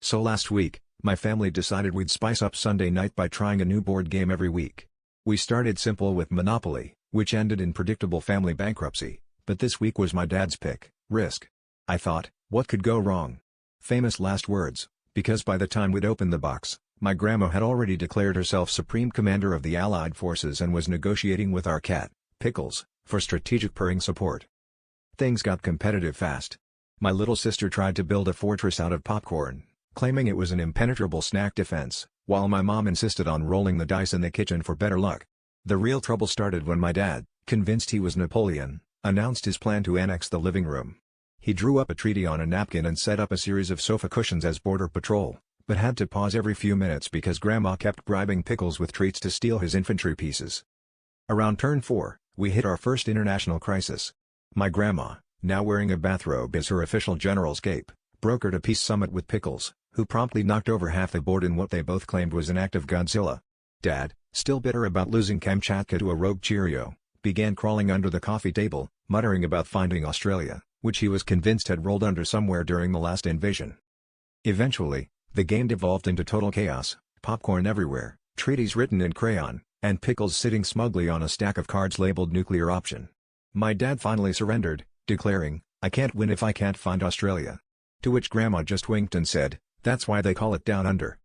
So last week, my family decided we'd spice up Sunday night by trying a new board game every week. We started simple with Monopoly, which ended in predictable family bankruptcy, but this week was my dad's pick, Risk. I thought, what could go wrong? Famous last words, because by the time we'd opened the box, my grandma had already declared herself supreme commander of the Allied forces and was negotiating with our cat, Pickles, for strategic purring support. Things got competitive fast. My little sister tried to build a fortress out of popcorn, claiming it was an impenetrable snack defense, while my mom insisted on rolling the dice in the kitchen for better luck. The real trouble started when my dad, convinced he was Napoleon, announced his plan to annex the living room. He drew up a treaty on a napkin and set up a series of sofa cushions as border patrol, but had to pause every few minutes because Grandma kept bribing Pickles with treats to steal his infantry pieces. Around turn 4, we hit our first international crisis. My grandma, now wearing a bathrobe as her official general's cape, brokered a peace summit with Pickles, who promptly knocked over half the board in what they both claimed was an act of Godzilla. Dad, still bitter about losing Kamchatka to a rogue Cheerio, began crawling under the coffee table, muttering about finding Australia, which he was convinced had rolled under somewhere during the last invasion. Eventually, the game devolved into total chaos, popcorn everywhere, treaties written in crayon, and Pickles sitting smugly on a stack of cards labeled nuclear option. My dad finally surrendered, declaring, "I can't win if I can't find Australia." To which Grandma just winked and said, "That's why they call it Down Under."